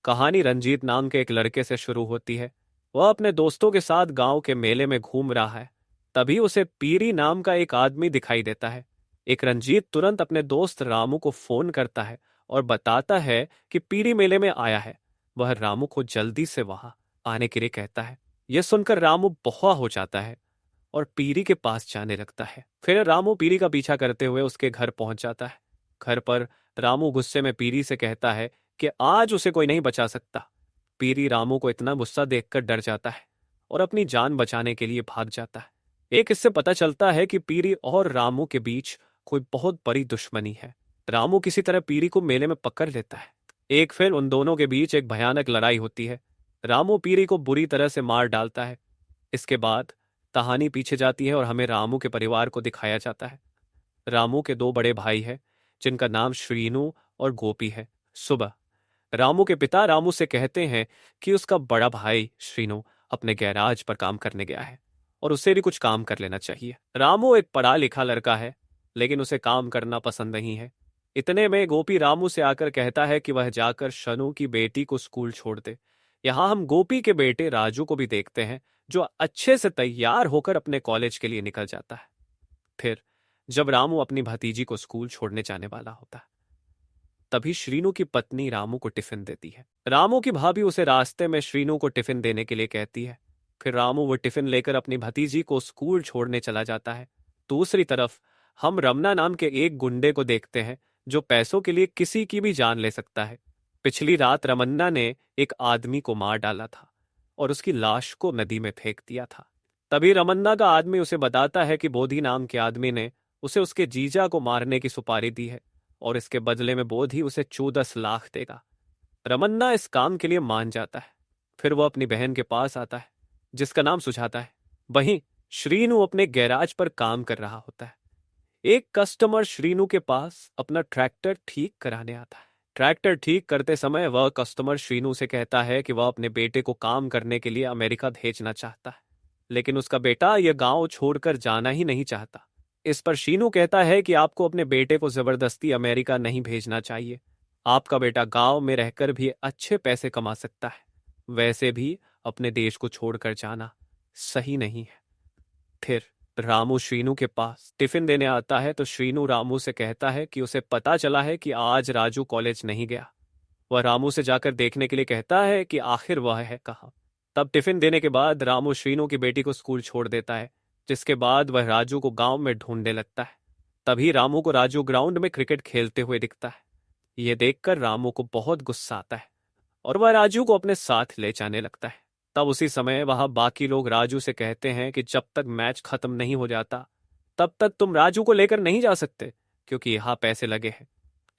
कहानी रंजीत नाम के एक लड़के से शुरू होती है। वह अपने दोस्तों के साथ गांव के मेले में घूम रहा है। तभी उसे पीरी नाम का एक आदमी दिखाई देता है। एक रंजीत तुरंत अपने दोस्त रामू को फोन करता है और बताता है कि पीरी मेले में आया है। वह रामू को जल्दी से वहां आने के लिए कहता है। यह सुनकर रामू बहुत हो जाता है और पीरी के पास जाने लगता है। फिर रामू पीरी का पीछा करते हुए उसके घर पहुंच जाता है। घर पर रामू गुस्से में पीरी से कहता है कि आज उसे कोई नहीं बचा सकता। पीरी रामू को इतना गुस्सा देखकर डर जाता है और अपनी जान बचाने के लिए भाग जाता है। एक इससे पता चलता है कि पीरी और रामू के बीच कोई बहुत बड़ी दुश्मनी है। रामू किसी तरह पीरी को मेले में पकड़ लेता है। एक फिर उन दोनों के बीच एक भयानक लड़ाई होती है। रामू पीरी को बुरी तरह से मार डालता है। इसके बाद कहानी पीछे जाती है और हमें रामू के परिवार को दिखाया जाता है। रामू के दो बड़े भाई हैं जिनका नाम श्रीनू और गोपी है। सुबह रामू के पिता रामू से कहते हैं कि उसका बड़ा भाई श्रीनू अपने गैराज पर काम करने गया है और उसे भी कुछ काम कर लेना चाहिए। रामू एक पढ़ा लिखा लड़का है लेकिन उसे काम करना पसंद नहीं है। इतने में गोपी रामू से आकर कहता है कि वह जाकर शनु की बेटी को स्कूल छोड़ दे। यहाँ हम गोपी के बेटे राजू को भी देखते हैं जो अच्छे से तैयार होकर अपने कॉलेज के लिए निकल जाता है। फिर जब रामू अपनी भतीजी को स्कूल छोड़ने जाने वाला होता है तभी श्रीनू की पत्नी रामू को टिफिन देती है। रामू की भाभी उसे रास्ते में श्रीनू को टिफिन देने के लिए कहती है। फिर रामू वो टिफिन लेकर अपनी भतीजी को स्कूल छोड़ने चला जाता है। दूसरी तरफ हम रमना नाम के एक गुंडे को देखते हैं जो पैसों के लिए किसी की भी जान ले सकता है। पिछली रात रमन्ना ने एक आदमी को मार डाला था और उसकी लाश को नदी में फेंक दिया था। तभी रमन्ना का आदमी उसे बताता है कि बोधी नाम के आदमी ने उसे उसके जीजा को मारने की सुपारी दी है और इसके बदले में बोधी उसे 14 लाख देगा। रमन्ना इस काम के लिए मान जाता है। फिर वह अपनी बहन के पास आता है जिसका नाम सुझाता है। वहीं श्रीनू अपने गैराज पर काम कर रहा होता है। एक कस्टमर श्रीनू के पास अपना ट्रैक्टर ठीक कराने आता है। ट्रैक्टर ठीक करते समय वह कस्टमर श्रीनू से कहता है कि वह अपने बेटे को काम करने के लिए अमेरिका भेजना चाहता है लेकिन उसका बेटा यह गांव छोड़कर जाना ही नहीं चाहता। इस पर शीनू कहता है कि आपको अपने बेटे को जबरदस्ती अमेरिका नहीं भेजना चाहिए। आपका बेटा गांव में रहकर भी अच्छे पैसे कमा सकता है। वैसे भी अपने देश को छोड़कर जाना सही नहीं है। फिर रामू श्रीनू के पास टिफिन देने आता है तो श्रीनू रामू से कहता है कि उसे पता चला है कि आज राजू कॉलेज नहीं गया। वह रामू से जाकर देखने के लिए कहता है कि आखिर वह है कहाँ। तब टिफिन देने के बाद रामू श्रीनू की बेटी को स्कूल छोड़ देता है जिसके बाद वह राजू को गांव में ढूंढने लगता है। तभी रामू को राजू ग्राउंड में क्रिकेट खेलते हुए दिखता है। यह देखकर रामू को बहुत गुस्सा आता है और वह राजू को अपने साथ ले जाने लगता है। तब उसी समय वहां बाकी लोग राजू से कहते हैं कि जब तक मैच खत्म नहीं हो जाता तब तक तुम राजू को लेकर नहीं जा सकते क्योंकि यहाँ पैसे लगे हैं।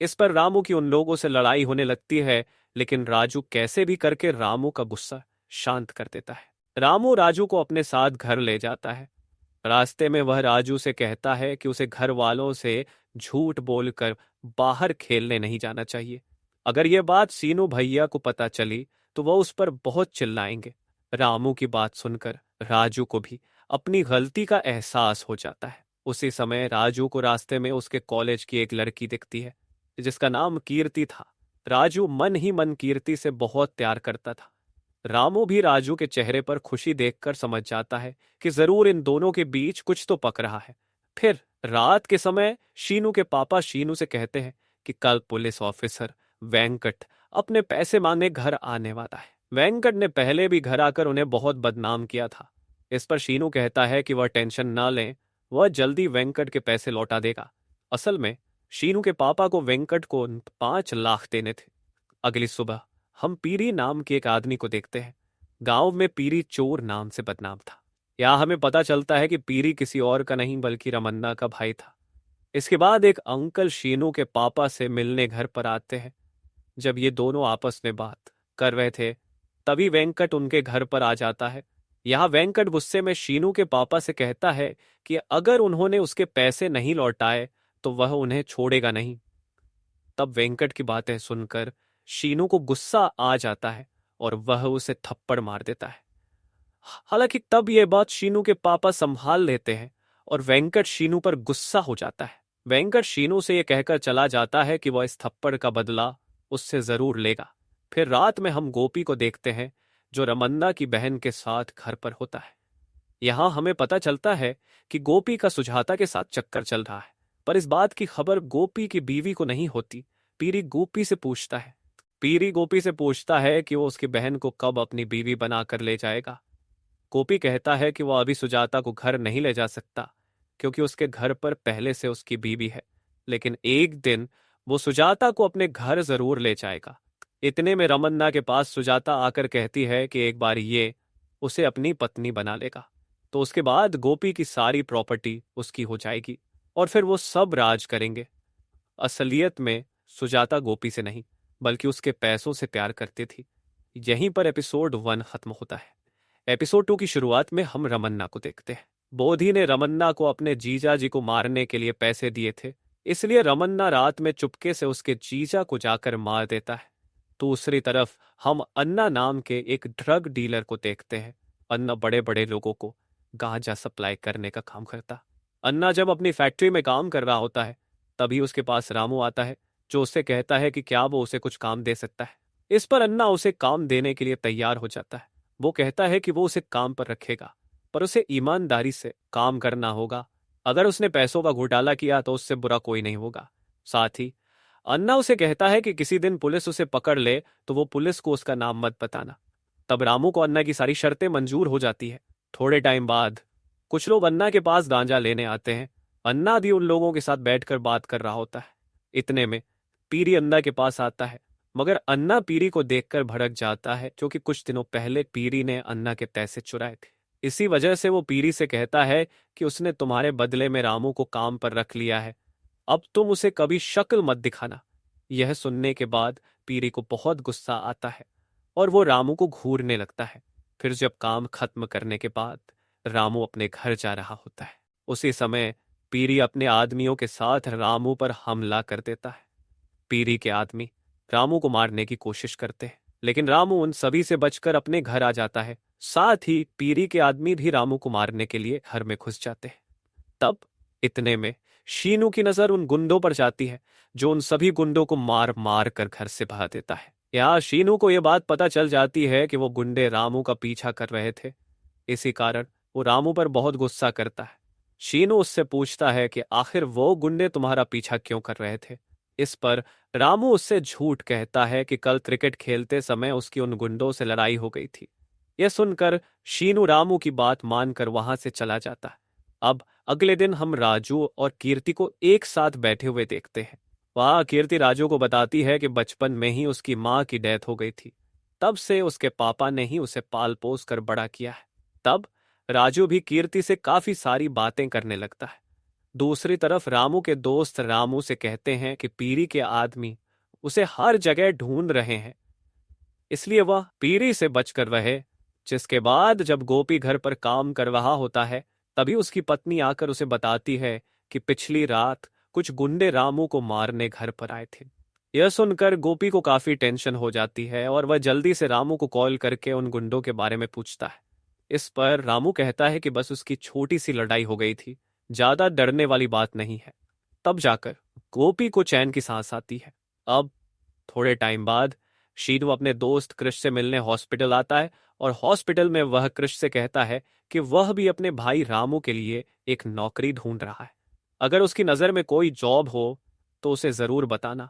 इस पर रामू की उन लोगों से लड़ाई होने लगती है लेकिन राजू कैसे भी करके रामू का गुस्सा शांत कर देता है। रामू राजू को अपने साथ घर ले जाता है। रास्ते में वह राजू से कहता है कि उसे घर वालों से झूठ बोलकर बाहर खेलने नहीं जाना चाहिए। अगर यह बात सीनू भैया को पता चली तो वह उस पर बहुत चिल्लाएंगे। रामू की बात सुनकर राजू को भी अपनी गलती का एहसास हो जाता है। उसी समय राजू को रास्ते में उसके कॉलेज की एक लड़की दिखती है जिसका नाम कीर्ति था। राजू मन ही मन कीर्ति से बहुत प्यार करता था। रामू भी राजू के चेहरे पर खुशी देखकर समझ जाता है कि जरूर इन दोनों के बीच कुछ तो पक रहा है। फिर रात के समय शीनू के पापा शीनू से कहते हैं कि कल पुलिस ऑफिसर वेंकट अपने पैसे मांगने घर आने वाला है। वेंकट ने पहले भी घर आकर उन्हें बहुत बदनाम किया था। इस पर शीनू कहता है कि वह टेंशन ना लें, वह जल्दी वेंकट के पैसे लौटा देगा। असल में शीनू के पापा को वेंकट को 5 लाख देने थे। अगली सुबह हम पीरी नाम के एक आदमी को देखते हैं। गांव में पीरी चोर नाम से बदनाम था। यहाँ हमें पता चलता है कि पीरी किसी और का नहीं बल्कि रमन्ना का भाई था। इसके बाद एक अंकल शीनू के पापा से मिलने घर पर आते हैं। जब ये दोनों आपस में बात कर रहे थे तभी वेंकट उनके घर पर आ जाता है। यहाँ वेंकट गुस्से में शीनू के पापा से कहता है कि अगर उन्होंने उसके पैसे नहीं लौटाए तो वह उन्हें छोड़ेगा नहीं। तब वेंकट की बातें सुनकर शीनू को गुस्सा आ जाता है और वह उसे थप्पड़ मार देता है। हालांकि तब यह बात शीनू के पापा संभाल लेते हैं और वेंकट शीनू पर गुस्सा हो जाता है। वेंकट शीनू से यह कहकर चला जाता है कि वह इस थप्पड़ का बदला उससे जरूर लेगा। फिर रात में हम गोपी को देखते हैं जो रमन्ना की बहन के साथ घर पर होता है। यहाँ हमें पता चलता है कि गोपी का सुजाता के साथ चक्कर चल रहा है, पर इस बात की खबर गोपी की बीवी को नहीं होती। पीरी गोपी से पूछता है पीरी गोपी से पूछता है कि वो उसकी बहन को कब अपनी बीवी बनाकर ले जाएगा। गोपी कहता है कि वो अभी सुजाता को घर नहीं ले जा सकता क्योंकि उसके घर पर पहले से उसकी बीवी है, लेकिन एक दिन वो सुजाता को अपने घर जरूर ले जाएगा। इतने में रमन्ना के पास सुजाता आकर कहती है कि एक बार ये उसे अपनी पत्नी बना लेगा तो उसके बाद गोपी की सारी प्रॉपर्टी उसकी हो जाएगी और फिर वो सब राज करेंगे। असलियत में सुजाता गोपी से नहीं बल्कि उसके पैसों से प्यार करती थी। यहीं पर एपिसोड 1 खत्म होता है। एपिसोड 2 की शुरुआत में हम रमन्ना को देखते हैं। बोधी ने रमन्ना को अपने जीजा जी को मारने के लिए पैसे दिए थे, इसलिए रमन्ना रात में चुपके से उसके जीजा को जाकर मार देता है। दूसरी तरफ हम अन्ना नाम के एक ड्रग डीलर को देखते हैं। अन्ना बड़े बड़े लोगों को गांजा सप्लाई करने का काम करता। अन्ना जब अपनी फैक्ट्री में काम कर रहा होता है तभी उसके पास रामू आता है जो उससे कहता है कि क्या वो उसे कुछ काम दे सकता है। इस पर अन्ना उसे काम देने के लिए तैयार हो जाता है। वो कहता है कि वो उसे काम पर रखेगा पर उसे ईमानदारी से काम करना होगा। अगर उसने पैसों का घोटाला किया तो उससे बुरा कोई नहीं होगा। साथ ही अन्ना उसे कहता है कि किसी दिन पुलिस उसे पकड़ ले तो वो पुलिस को उसका नाम मत बताना। तब रामू को अन्ना की सारी शर्तें मंजूर हो जाती है। थोड़े टाइम बाद कुछ लोग अन्ना के पास गांजा लेने आते हैं। अन्ना भी उन लोगों के साथ बैठकर बात कर रहा होता है। इतने में पीरी अन्ना के पास आता है, मगर अन्ना पीरी को देखकर भड़क जाता है क्योंकि कुछ दिनों पहले पीरी ने अन्ना के पैसे चुराए थे। इसी वजह से वो पीरी से कहता है कि उसने तुम्हारे बदले में रामू को काम पर रख लिया है, अब तुम उसे कभी शक्ल मत दिखाना। यह सुनने के बाद पीरी को बहुत गुस्सा आता है और वो रामू को घूरने लगता है। फिर जब काम खत्म करने के बाद रामू अपने घर जा रहा होता है, उसी समय पीरी अपने आदमियों के साथ रामू पर हमला कर देता है। पीरी के आदमी रामू को मारने की कोशिश करते हैं, लेकिन रामू उन सभी से बचकर अपने घर आ जाता है। साथ ही पीरी के आदमी भी रामू को मारने के लिए घर में घुस जाते हैं। तब इतने में शीनू की नजर उन गुंडों पर जाती है जो उन सभी गुंडों को मार मार कर घर से भगा देता है। यहाँ शीनू को यह बात पता चल जाती है कि वो गुंडे रामू का पीछा कर रहे थे। इसी कारण वो रामू पर बहुत गुस्सा करता है। शीनू उससे पूछता है कि आखिर वो गुंडे तुम्हारा पीछा क्यों कर रहे थे। इस पर रामू उससे झूठ कहता है कि कल क्रिकेट खेलते समय उसकी उन गुंडों से लड़ाई हो गई थी। यह सुनकर शीनू रामू की बात मानकर वहां से चला जाता है। अब अगले दिन हम राजू और कीर्ति को एक साथ बैठे हुए देखते हैं। वहां कीर्ति राजू को बताती है कि बचपन में ही उसकी मां की डेथ हो गई थी, तब से उसके पापा ने ही उसे पाल पोस कर बड़ा किया है। तब राजू भी कीर्ति से काफी सारी बातें करने लगता है। दूसरी तरफ रामू के दोस्त रामू से कहते हैं कि पीरी के आदमी उसे हर जगह ढूंढ रहे हैं, इसलिए वह पीरी से बचकर रहे। जिसके बाद जब गोपी घर पर काम कर रहा होता है तभी उसकी पत्नी आकर उसे बताती है कि पिछली रात कुछ गुंडे रामू को मारने घर पर आए थे। यह सुनकर गोपी को काफी टेंशन हो जाती है और वह जल्दी से रामू को कॉल करके उन गुंडों के बारे में पूछता है। इस पर रामू कहता है कि बस उसकी छोटी सी लड़ाई हो गई थी, ज्यादा डरने वाली बात नहीं है। तब जाकर गोपी को चैन की सांस आती है। अब थोड़े टाइम बाद शीनू अपने दोस्त कृष से मिलने हॉस्पिटल आता है और हॉस्पिटल में वह कृष से कहता है कि वह भी अपने भाई रामू के लिए एक नौकरी ढूंढ रहा है। अगर उसकी नजर में कोई जॉब हो तो उसे जरूर बताना।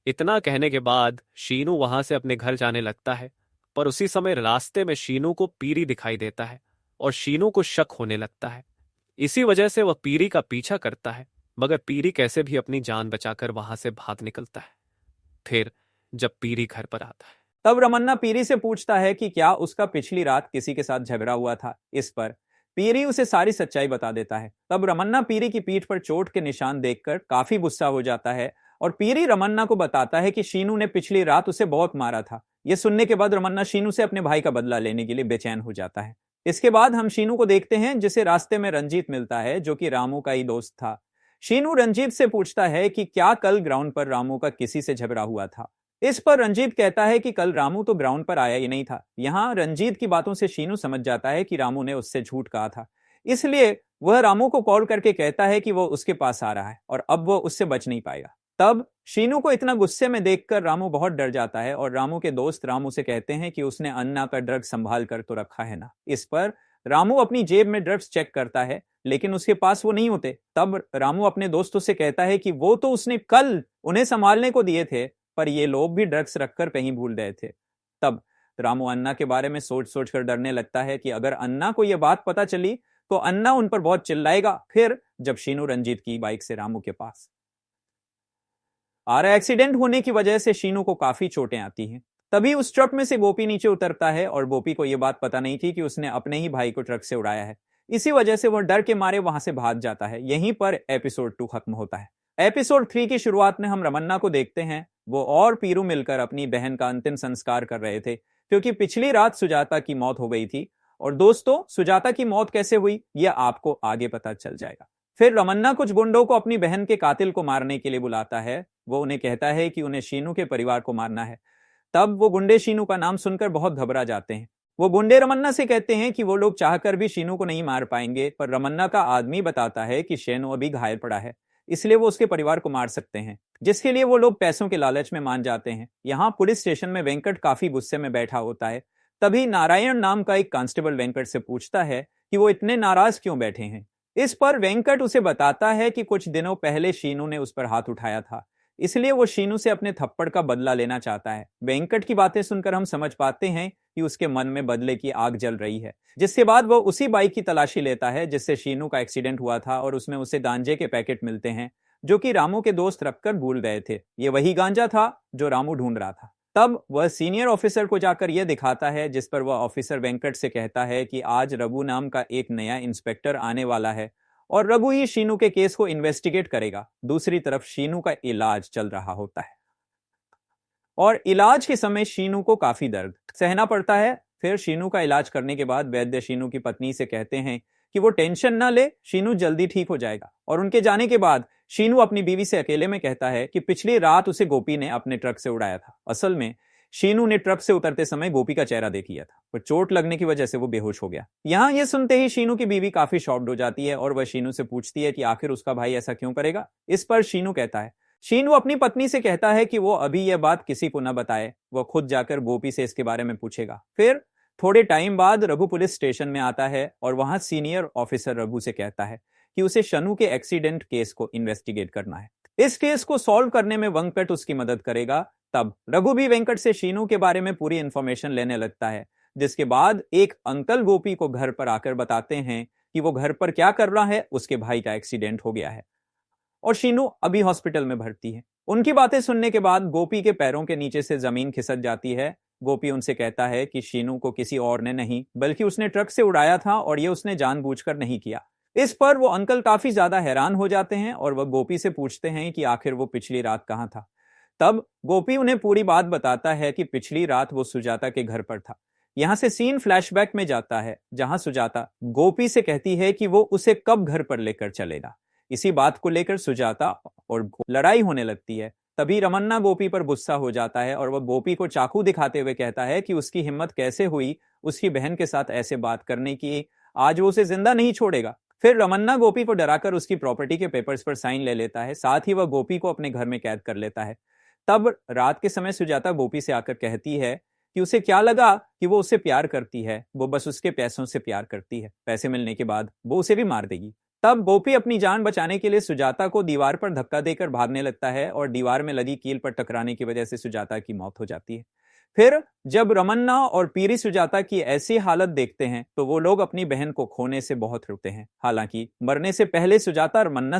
इतना कहने के बाद शीनू वहां से अपने घर जाने लगता है, पर उसी समय रास्ते में शीनू को पीरी दिखाई देता है और शीनू को शक होने लगता है। इसी वजह से वह पीरी का पीछा करता है, मगर पीरी कैसे भी अपनी जान बचाकर वहां से भाग निकलता है। फिर जब पीरी घर पर आता है तब रमन्ना पीरी से पूछता है कि क्या उसका पिछली रात किसी के साथ झगड़ा हुआ था। इस पर पीरी उसे सारी सच्चाई बता देता है। तब रमन्ना पीरी की पीठ पर चोट के निशान देखकर काफी गुस्सा हो जाता है और पीरी रमन्ना को बताता है कि शीनू ने पिछली रात उसे बहुत मारा था। यह सुनने के बाद रमन्ना शीनू से अपने भाई का बदला लेने के लिए बेचैन हो जाता है। इसके बाद हम शीनू को देखते हैं जिसे रास्ते में रंजीत मिलता है जो कि रामू का ही दोस्त था। शीनू रंजीत से पूछता है कि क्या कल ग्राउंड पर रामू का किसी से झगड़ा हुआ था। इस पर रंजीत कहता है कि कल रामू तो ग्राउंड पर आया ही नहीं था। यहाँ रंजीत की बातों से शीनू समझ जाता है कि रामू ने उससे झूठ कहा था, इसलिए वह रामू को कॉल करके कहता है कि वो उसके पास आ रहा है और अब वो उससे बच नहीं पाएगा। तब शीनू को इतना गुस्से में देखकर रामू बहुत डर जाता है और रामू के दोस्त रामू से कहते हैं कि उसने अन्ना का ड्रग्स संभाल कर तो रखा है ना। इस पर रामू अपनी जेब में ड्रग्स चेक करता है लेकिन उसके पास वो नहीं होते। तब रामू अपने दोस्तों से कहता है कि वो तो उसने कल उन्हें संभालने को दिए थे, पर ये लोग भी ड्रग्स रखकर कहीं भूल गए थे। तब रामू अन्ना के बारे में सोच सोच कर डरने लगता है कि अगर अन्ना को यह बात पता चली तो अन्ना उन पर बहुत चिल्लाएगा। फिर जब शीनू रंजीत की बाइक से रामू के पास आ रहा, एक्सीडेंट होने की वजह से शीनू को काफी चोटें आती हैं। तभी उस ट्रक में से गोपी नीचे उतरता है और गोपी को यह बात पता नहीं थी कि उसने अपने ही भाई को ट्रक से उड़ाया है। इसी वजह से वह डर के मारे वहां से भाग जाता है। यहीं पर एपिसोड 2 खत्म होता है। एपिसोड 3 की शुरुआत में हम रमन्ना को देखते हैं। वो और पीरू मिलकर अपनी बहन का अंतिम संस्कार कर रहे थे क्योंकि पिछली रात सुजाता की मौत हो गई थी। और दोस्तों, सुजाता की मौत कैसे हुई यह आपको आगे पता चल जाएगा। फिर रमन्ना कुछ गुंडों को अपनी बहन के कातिल को मारने के लिए बुलाता है। वो उन्हें कहता है कि उन्हें शीनू के परिवार को मारना है। तब वो गुंडे शीनू का नाम सुनकर बहुत घबरा जाते हैं। वो गुंडे रमन्ना से कहते हैं कि वो लोग चाहकर भी शीनू को नहीं मार पाएंगे, पर रमन्ना का आदमी बताता है कि शेनू अभी घायल पड़ा है, इसलिए वो उसके परिवार को मार सकते हैं, जिसके लिए वो लोग पैसों के लालच में मान जाते हैं। यहाँ पुलिस स्टेशन में वेंकट काफी गुस्से में बैठा होता है। तभी नारायण नाम का एक कांस्टेबल वेंकट से पूछता है कि वो इतने नाराज क्यों बैठे हैं। इस पर वेंकट उसे बताता है कि कुछ दिनों पहले शीनू ने उस पर हाथ उठाया था, इसलिए वो शीनू से अपने थप्पड़ का बदला लेना चाहता है। वेंकट की बातें सुनकर हम समझ पाते हैं कि उसके मन में बदले की आग जल रही है, जिसके बाद वो उसी बाइक की तलाशी लेता है जिससे शीनू का एक्सीडेंट हुआ था और उसमें उसे गांजे के पैकेट मिलते हैं जो कि रामू के दोस्त रखकर भूल गए थे। ये वही गांजा था जो रामू ढूंढ रहा था। तब वह सीनियर ऑफिसर को जाकर यह दिखाता है, जिस पर वह ऑफिसर वेंकट से कहता है कि आज रघु नाम का एक नया इंस्पेक्टर आने वाला है और रघु ही शीनू के केस को इन्वेस्टिगेट करेगा। दूसरी तरफ शीनू का इलाज चल रहा होता है और इलाज के समय शीनू को काफी दर्द सहना पड़ता है। फिर शीनू का इलाज करने के बाद वैद्य शीनू की पत्नी से कहते हैं कि वो टेंशन ना ले, शीनू जल्दी ठीक हो जाएगा। और उनके जाने के बाद शीनू अपनी बीवी से अकेले में कहता है कि पिछली रात उसे गोपी ने अपने ट्रक से उड़ाया था। असल में शीनू ने ट्रक से उतरते समय गोपी का चेहरा देख लिया था, पर चोट लगने की वजह से वो बेहोश हो गया। यहाँ ये सुनते ही शीनू की बीवी काफी शॉक्ड हो जाती है और वह शीनू से पूछती है कि आखिर उसका भाई ऐसा क्यों करेगा। इस पर शीनू कहता है, शीनू अपनी पत्नी से कहता है कि वो अभी यह बात किसी को न बताए, वह खुद जाकर गोपी से इसके बारे में पूछेगा। फिर थोड़े टाइम बाद रघु पुलिस स्टेशन में आता है और वहां सीनियर ऑफिसर रघु से कहता है कि उसे शनु के एक्सीडेंट केस को इन्वेस्टिगेट करना है। इस केस को सॉल्व करने में वेंकट उसकी मदद करेगा। तब रघु भी वेंकट से शीनू के बारे में पूरी इंफॉर्मेशन लेने लगता है, जिसके बाद एक अंकल गोपी को घर पर आकर बताते हैं कि वो घर पर क्या कर रहा है, उसके भाई का एक्सीडेंट हो गया है और शीनू अभी हॉस्पिटल में भर्ती है। उनकी बातें सुनने के बाद गोपी के पैरों के नीचे से जमीन खिसक जाती है। गोपी उनसे कहता है कि शीनू को किसी और ने नहीं बल्कि उसने ट्रक से उड़ाया था और ये उसने जानबूझकर नहीं किया। इस पर वो अंकल काफी ज्यादा हैरान हो जाते हैं और वह गोपी से पूछते हैं कि आखिर वो पिछली रात कहां था। तब गोपी उन्हें पूरी बात बताता है कि पिछली रात वो सुजाता के घर पर था। यहां से सीन फ्लैशबैक में जाता है जहां सुजाता गोपी से कहती है कि वो उसे कब घर पर लेकर चलेगा। इसी बात को लेकर सुजाता और लड़ाई होने लगती है। तभी रमन्ना गोपी पर गुस्सा हो जाता है और वह गोपी को चाकू दिखाते हुए कहता है कि उसकी हिम्मत कैसे हुई उसकी बहन के साथ ऐसे बात करने की, आज वो उसे जिंदा नहीं छोड़ेगा। फिर रमन्ना गोपी को डराकर उसकी प्रॉपर्टी के पेपर्स पर साइन ले लेता है, साथ ही वह गोपी को अपने घर में कैद कर लेता है। तब रात के समय सुजाता गोपी से आकर कहती है कि उसे क्या लगा कि वो उससे प्यार करती है, वो बस उसके पैसों से प्यार करती है, पैसे मिलने के बाद वो उसे भी मार देगी। तब गोपी अपनी जान बचाने के लिए सुजाता को दीवार पर धक्का देकर भागने लगता है और दीवार में लगी कील पर टकराने की वजह से सुजाता की मौत हो जाती है। फिर जब रमन्ना और पीरी सुजाता की ऐसी हालत देखते हैं तो वो लोग अपनी बहन को खोने से बहुत रोते हैं। हालांकि मरने से पहले सुजाता रमन्ना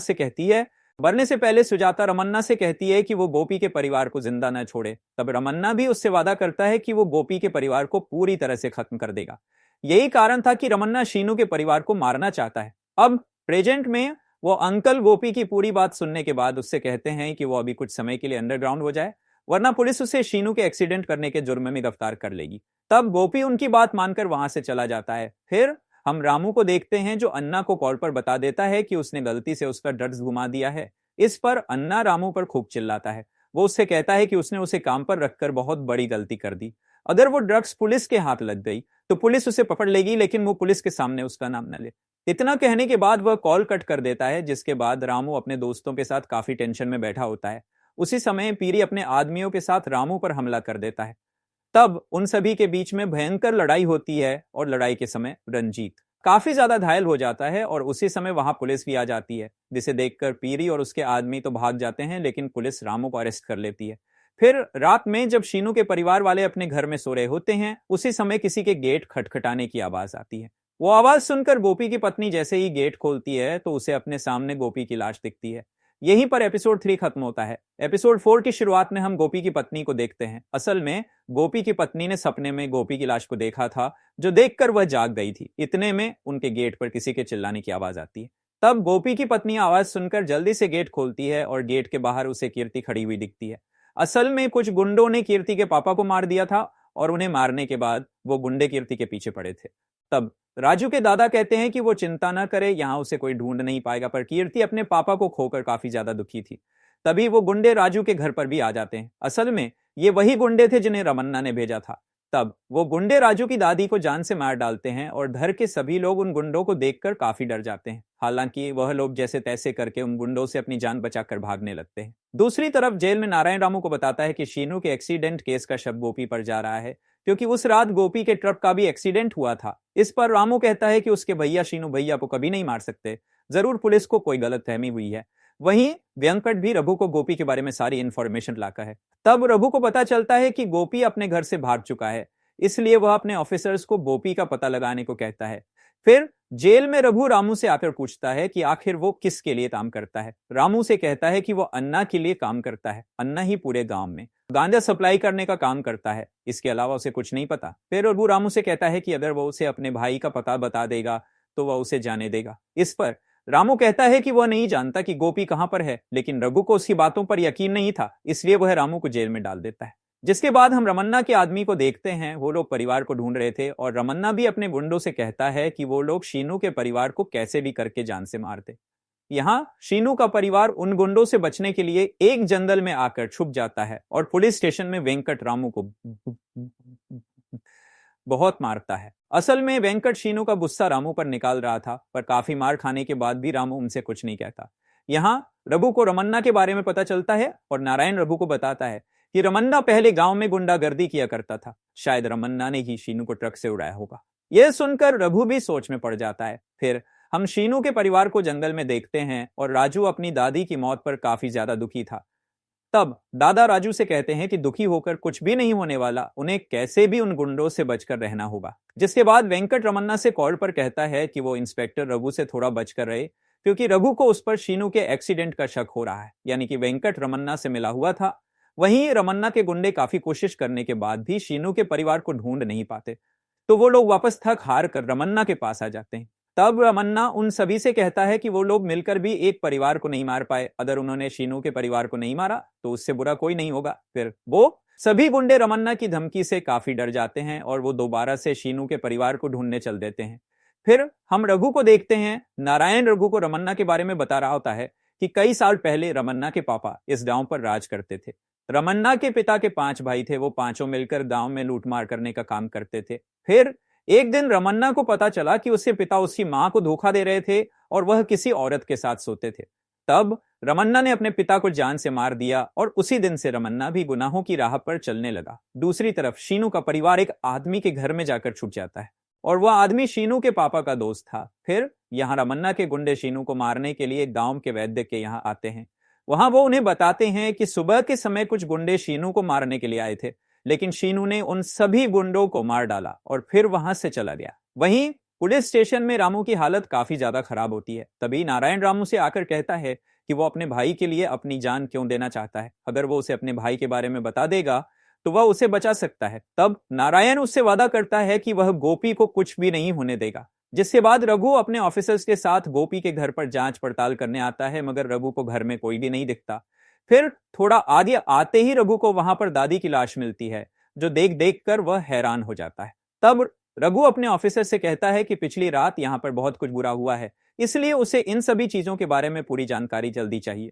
से कहती है कि वो गोपी के परिवार को जिंदा न छोड़े। तब रमन्ना भी उससे वादा करता है कि वो गोपी के परिवार को पूरी तरह से खत्म कर देगा। यही कारण था कि रमन्ना शीनू के परिवार को मारना चाहता है। अब प्रेजेंट में वो अंकल गोपी की पूरी बात सुनने के बाद उससे कहते हैं कि वो अभी कुछ समय के लिए अंडरग्राउंड हो जाए, वरना पुलिस उसे शीनू के एक्सीडेंट करने के जुर्म में गिरफ्तार कर लेगी। तब गोपी उनकी बात मानकर वहां से चला जाता है। फिर हम रामू को देखते हैं जो अन्ना को कॉल पर बता देता है कि उसने गलती से उसका ड्रग्स घुमा दिया है। इस पर अन्ना रामू पर खूब चिल्लाता है। वो उससे कहता है कि उसने उसे काम पर रखकर बहुत बड़ी गलती कर दी। अगर वो ड्रग्स पुलिस के हाथ लग गई तो पुलिस उसे पकड़ लेगी, लेकिन वो पुलिस के सामने उसका नाम न ले। इतना कहने के बाद वह कॉल कट कर देता है, जिसके बाद रामू अपने दोस्तों के साथ काफी टेंशन में बैठा होता है। उसी समय पीरी अपने आदमियों के साथ रामू पर हमला कर देता है। तब उन सभी के बीच में भयंकर लड़ाई होती है और लड़ाई के समय रंजीत काफी ज्यादा घायल हो जाता है और उसी समय वहां पुलिस भी आ जाती है, जिसे देखकर पीरी और उसके आदमी तो भाग जाते हैं, लेकिन पुलिस रामू को अरेस्ट कर लेती है। फिर रात में जब शीनू के परिवार वाले अपने घर में सो रहे होते हैं, उसी समय किसी के गेट खटखटाने की आवाज आती है। वो आवाज सुनकर गोपी की पत्नी जैसे ही गेट खोलती है तो उसे अपने सामने गोपी की लाश दिखती है। यहीं पर एपिसोड 3 खत्म होता है। एपिसोड 4 की शुरुआत में हम गोपी की पत्नी को देखते हैं। असल में गोपी की पत्नी ने सपने में गोपी की लाश को देखा था, जो देखकर वह जाग गई थी। इतने में उनके गेट पर किसी के चिल्लाने की आवाज आती है। तब गोपी की पत्नी आवाज सुनकर जल्दी से गेट खोलती है और गेट के बाहर उसे कीर्ति खड़ी हुई दिखती है। असल में कुछ गुंडों ने कीर्ति के पापा को मार दिया था और उन्हें मारने के बाद वो गुंडे कीर्ति के पीछे पड़े थे। तब राजू के दादा कहते हैं कि वो चिंता न करे, यहां उसे कोई ढूंढ नहीं पाएगा, पर कीर्ति अपने पापा को खोकर काफी ज्यादा दुखी थी। तभी वो गुंडे राजू के घर पर भी आ जाते हैं। असल में ये वही गुंडे थे जिन्हें रमन्ना ने भेजा था। तब वो गुंडे राजू की दादी को जान से मार डालते हैं और घर के सभी लोग उन गुंडों को देखकर काफी डर जाते हैं। हालांकि वह लोग जैसे तैसे करके उन गुंडों से अपनी जान बचाकर भागने लगते हैं। दूसरी तरफ जेल में नारायण रामू को बताता है कि शीनू के एक्सीडेंट केस का शव गोपी पर जा रहा है, क्योंकि उस रात गोपी के ट्रक का भी एक्सीडेंट हुआ था। इस पर रामू कहता है कि उसके भैया शीनू भैया को कभी नहीं मार सकते, जरूर पुलिस को कोई गलतफहमी हुई है। वहीं व्यंकट भी रघु को गोपी के बारे में सारी इंफॉर्मेशन लाता है। तब रघु को पता चलता है कि गोपी अपने घर से भाग चुका है, इसलिए वह अपने ऑफिसर्स को गोपी का पता लगाने को कहता है। फिर जेल में रघु रामू से आकर पूछता है कि आखिर वो किसके लिए काम करता है। रामू से कहता है कि वो अन्ना के लिए काम करता है। अन्ना ही पूरे गांव में गांजा सप्लाई करने का काम करता है, इसके अलावा उसे कुछ नहीं पता। फिर रघु रामू से कहता है कि अगर वो उसे अपने भाई का पता बता देगा तो वह उसे जाने देगा। इस पर रामू कहता है कि वह नहीं जानता कि गोपी कहां पर है, लेकिन रघु को उसकी बातों पर यकीन नहीं था, इसलिए वह रामू को जेल में डाल देता है। जिसके बाद हम रमन्ना के आदमी को देखते हैं। वो लोग परिवार को ढूंढ रहे थे और रमन्ना भी अपने गुंडों से कहता है कि वो लोग शीनू के परिवार को कैसे भी करके जान से मारते। यहाँ शीनू का परिवार उन गुंडों से बचने के लिए एक जंगल में आकर छुप जाता है और पुलिस स्टेशन में वेंकट रामू को बहुत मारता है। असल में वेंकट शीनू का गुस्सा रामू पर निकाल रहा था, पर काफी मार खाने के बाद भी रामू उनसे कुछ नहीं कहता। यहाँ रघु को रमन्ना के बारे में पता चलता है और नारायण रघु को बताता है कि रमन्ना पहले गांव में गुंडागर्दी किया करता था। शायद रमन्ना ने ही शीनू को ट्रक से उड़ाया होगा। यह सुनकर रघु भी सोच में पड़ जाता है। फिर हम शीनू के परिवार को जंगल में देखते हैं और राजू अपनी दादी की मौत पर काफी ज्यादा दुखी था। तब दादा राजू से कहते हैं कि दुखी होकर कुछ भी नहीं होने वाला, उन्हें कैसे भी उन गुंडों से बचकर रहना होगा। जिसके बाद वेंकट रमन्ना से कॉल पर कहता है कि वो इंस्पेक्टर रघु से थोड़ा बचकर रहे, क्योंकि रघु को उस पर शीनू के एक्सीडेंट का शक हो रहा है। यानी कि वेंकट रमन्ना से मिला हुआ था। वहीं रमन्ना के गुंडे काफी कोशिश करने के बाद भी शीनू के परिवार को ढूंढ नहीं पाते, तो वो लोग वापस थक हार कर रमन्ना के पास आ जाते हैं। तब रमन्ना उन सभी से कहता है कि वो लोग मिलकर भी एक परिवार को नहीं मार पाए। अगर उन्होंने शीनू के परिवार को नहीं मारा तो उससे बुरा कोई नहीं होगा। फिर वो सभी गुंडे रमन्ना की धमकी से काफी डर जाते हैं और वो दोबारा से शीनू के परिवार को ढूंढने चल देते हैं। फिर हम रघु को देखते हैं। नारायण रघु को रमन्ना के बारे में बता रहा होता है कि कई साल पहले रमन्ना के पापा इस गांव पर राज करते थे। रमन्ना के पिता के 5 भाई थे, वो पांचों मिलकर गांव में लूटमार करने का काम करते थे। फिर एक दिन रमन्ना को पता चला कि उसके पिता उसकी मां को धोखा दे रहे थे और वह किसी औरत के साथ सोते थे। तब रमन्ना ने अपने पिता को जान से मार दिया और उसी दिन से रमन्ना भी गुनाहों की राह पर चलने लगा। दूसरी तरफ शीनू का परिवार एक आदमी के घर में जाकर छुप जाता है और वह आदमी शीनू के पापा का दोस्त था। फिर यहाँ रमन्ना के गुंडे शीनू को मारने के लिए गांव के वैद्य के यहाँ आते हैं। वहां वो उन्हें बताते हैं कि सुबह के समय कुछ गुंडे शीनू को मारने के लिए आए थे, लेकिन शीनू ने उन सभी गुंडों को मार डाला और फिर वहां से चला गया। वहीं पुलिस स्टेशन में रामू की हालत काफी ज्यादा खराब होती है। तभी नारायण रामू से आकर कहता है कि वो अपने भाई के लिए अपनी जान क्यों देना चाहता है। अगर वो उसे अपने भाई के बारे में बता देगा तो वह उसे बचा सकता है। तब नारायण उससे वादा करता है कि वह गोपी को कुछ भी नहीं होने देगा। जिसके बाद रघु अपने ऑफिसर्स के साथ गोपी के घर पर जांच पड़ताल करने आता है, मगर रघु को घर में कोई भी नहीं दिखता। फिर थोड़ा आगे आते ही रघु को वहां पर दादी की लाश मिलती है, जो देख देख कर वह हैरान हो जाता है। तब रघु अपने ऑफिसर से कहता है कि पिछली रात यहाँ पर बहुत कुछ बुरा हुआ है, इसलिए उसे इन सभी चीजों के बारे में पूरी जानकारी जल्दी चाहिए।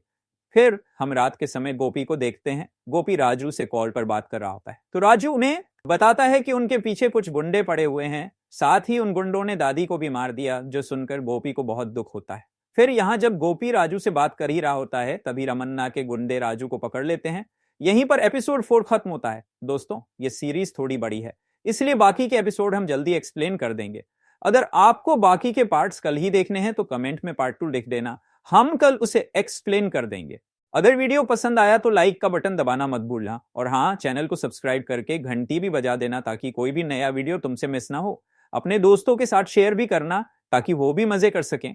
फिर हम रात के समय गोपी को देखते हैं। गोपी राजू से कॉल पर बात कर रहा होता है, तो राजू उन्हें बताता है कि उनके पीछे कुछ गुंडे पड़े हुए हैं, साथ ही उन गुंडों ने दादी को भी मार दिया। जो सुनकर गोपी को बहुत दुख होता है। फिर यहाँ जब गोपी राजू से बात कर ही रहा होता है तभी रमन्ना के गुंडे राजू को पकड़ लेते हैं। यहीं पर एपिसोड 4 खत्म होता है। दोस्तों, ये सीरीज थोड़ी बड़ी है, इसलिए बाकी के एपिसोड हम जल्दी एक्सप्लेन कर देंगे। अगर आपको बाकी के पार्ट्स कल ही देखने हैं तो कमेंट में पार्ट 2 लिख देना, हम कल उसे एक्सप्लेन कर देंगे। अगर वीडियो पसंद आया तो लाइक का बटन दबाना मत भूलना, और हाँ, चैनल को सब्सक्राइब करके घंटी भी बजा देना ताकि कोई भी नया वीडियो तुमसे मिस ना हो। अपने दोस्तों के साथ शेयर भी करना ताकि वो भी मजे कर सकें।